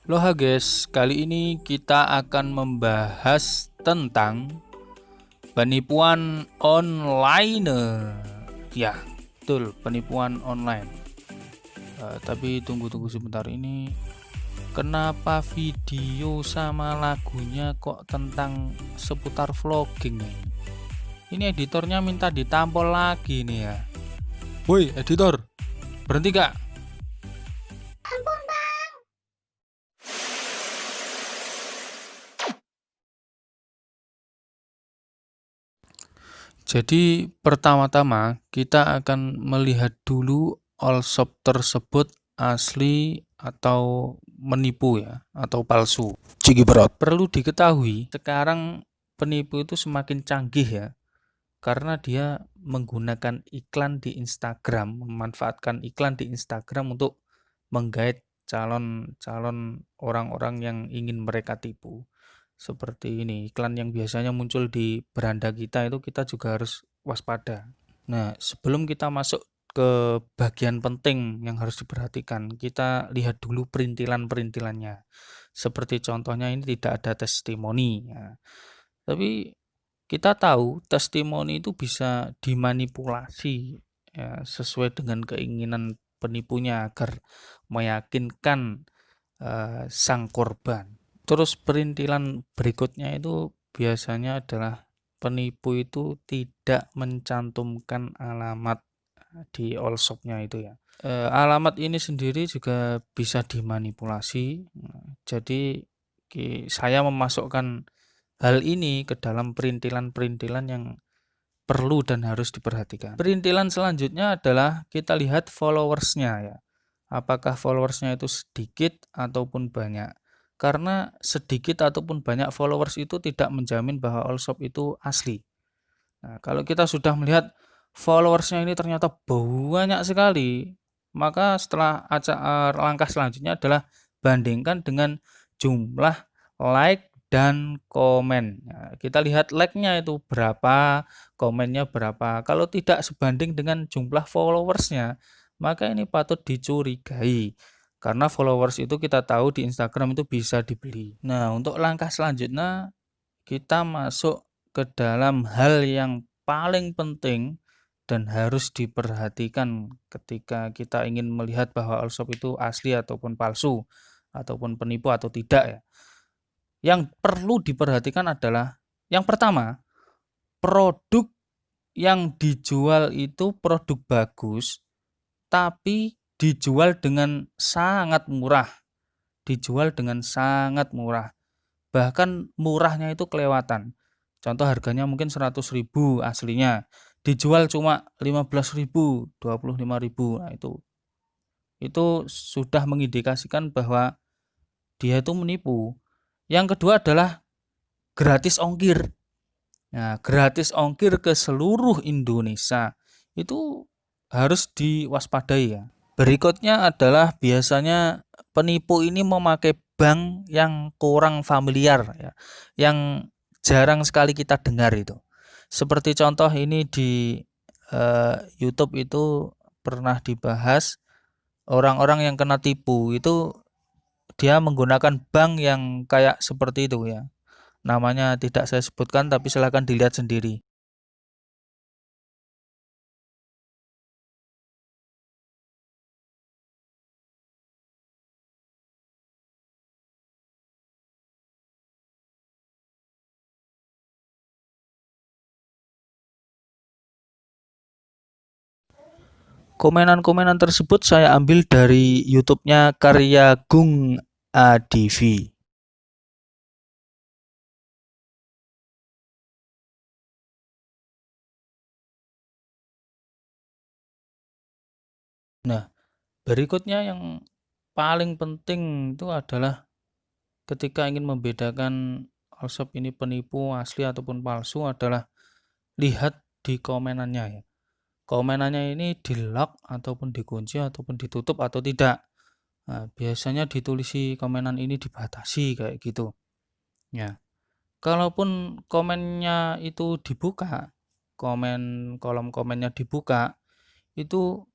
Halo guys, kali ini kita akan membahas tentang penipuan online. Ya, betul, penipuan online. Tapi tunggu sebentar ini. Kenapa video sama lagunya kok tentang seputar vlogging nih? Ini editornya minta ditampol lagi nih ya. Woi, editor, berhenti gak? Jadi pertama-tama kita akan melihat dulu all shop tersebut asli atau menipu ya, atau palsu. Cigi berat. Perlu diketahui sekarang penipu itu semakin canggih ya, karena dia menggunakan iklan di Instagram, memanfaatkan iklan di Instagram untuk menggait calon-calon orang-orang yang ingin mereka tipu. Seperti ini, iklan yang biasanya muncul di beranda kita itu kita juga harus waspada. Nah, sebelum kita masuk ke bagian penting yang harus diperhatikan, kita lihat dulu perintilan-perintilannya. Seperti contohnya ini tidak ada testimoni. Ya. Tapi kita tahu testimoni itu bisa dimanipulasi ya, sesuai dengan keinginan penipunya agar meyakinkan sang korban. Terus perintilan berikutnya itu biasanya adalah penipu itu tidak mencantumkan alamat di all shop-nya itu ya. Alamat ini sendiri juga bisa dimanipulasi. Jadi saya memasukkan hal ini ke dalam perintilan-perintilan yang perlu dan harus diperhatikan. Perintilan selanjutnya adalah kita lihat followersnya ya. Apakah followersnya itu sedikit ataupun banyak. Karena sedikit ataupun banyak followers itu tidak menjamin bahwa all shop itu asli. Nah, kalau kita sudah melihat followersnya ini ternyata banyak sekali, maka setelah langkah selanjutnya adalah bandingkan dengan jumlah like dan komen. Nah, kita lihat like-nya itu berapa, komennya berapa. Kalau tidak sebanding dengan jumlah followersnya, maka ini patut dicurigai. Karena followers itu kita tahu di Instagram itu bisa dibeli. Nah, untuk langkah selanjutnya kita masuk ke dalam hal yang paling penting dan harus diperhatikan ketika kita ingin melihat bahwa all shop itu asli ataupun palsu ataupun penipu atau tidak ya. Yang perlu diperhatikan adalah yang pertama, produk yang dijual itu produk bagus tapi dijual dengan sangat murah. Dijual dengan sangat murah. Bahkan murahnya itu kelewatan. Contoh harganya mungkin 100.000 aslinya. Dijual cuma 15.000, 25.000. Nah, itu sudah mengindikasikan bahwa dia itu menipu. Yang kedua adalah gratis ongkir. Nah, gratis ongkir ke seluruh Indonesia itu harus diwaspadai ya. Berikutnya adalah biasanya penipu ini memakai bank yang kurang familiar ya, yang jarang sekali kita dengar itu. Seperti contoh ini di YouTube itu pernah dibahas orang-orang yang kena tipu itu dia menggunakan bank yang kayak seperti itu ya. Namanya tidak saya sebutkan tapi silahkan dilihat sendiri. Komenan-komenan tersebut saya ambil dari YouTube-nya Karya Gung ADV. Nah, berikutnya yang paling penting itu adalah ketika ingin membedakan all shop ini penipu asli ataupun palsu adalah lihat di komenannya ya. Komenannya ini di-lock ataupun dikunci ataupun ditutup atau tidak. Nah, biasanya ditulisi komenan ini dibatasi kayak gitu. Ya. Kalaupun komennya itu dibuka, kolom komennya dibuka, itu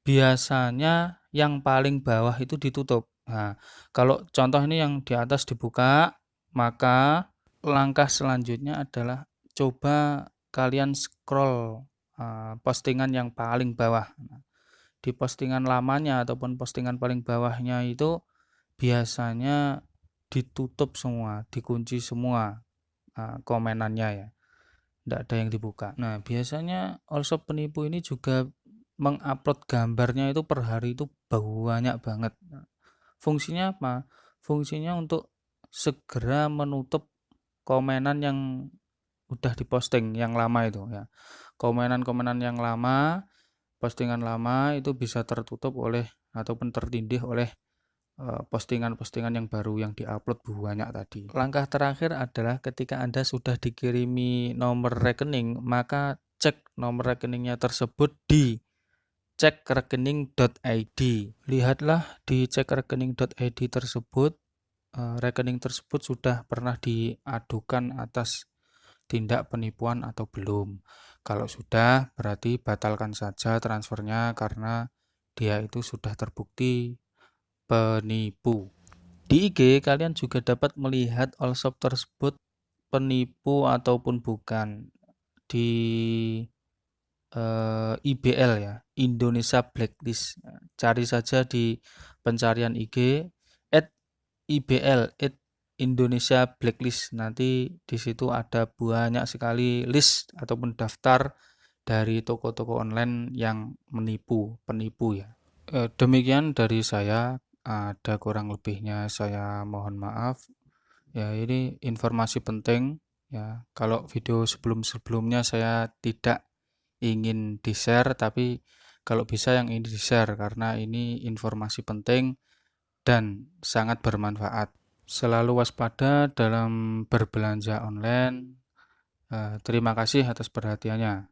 biasanya yang paling bawah itu ditutup. Nah, kalau contoh ini yang di atas dibuka, maka langkah selanjutnya adalah coba kalian scroll postingan yang paling bawah. Di postingan lamanya ataupun postingan paling bawahnya itu biasanya ditutup semua, dikunci semua komenannya ya. Tidak ada yang dibuka. Nah, biasanya allshop penipu ini juga mengupload gambarnya itu per hari itu banyak banget. Fungsinya apa? Fungsinya untuk segera menutup komenan yang udah diposting yang lama itu ya. Komenan-komenan yang lama, postingan lama itu bisa tertutup oleh ataupun tertindih oleh postingan-postingan yang baru yang diupload banyak tadi. Langkah terakhir adalah ketika Anda sudah dikirimi nomor rekening, maka cek nomor rekeningnya tersebut di cekrekening.id. Lihatlah di cekrekening.id tersebut, rekening tersebut sudah pernah diadukan atas tindak penipuan atau belum. Kalau sudah, berarti batalkan saja transfernya karena dia itu sudah terbukti penipu. Di IG, kalian juga dapat melihat allshop tersebut penipu ataupun bukan. Di IBL ya, Indonesia Blacklist. Cari saja di pencarian IG @IBL Indonesia Blacklist. Nanti di situ ada banyak sekali list ataupun daftar dari toko-toko online yang penipu ya. Demikian dari saya, ada kurang lebihnya saya mohon maaf. Ya, ini informasi penting ya. Kalau video sebelum-sebelumnya saya tidak ingin di-share, tapi kalau bisa yang ini di-share karena ini informasi penting dan sangat bermanfaat. Selalu waspada dalam berbelanja online. Terima kasih atas perhatiannya.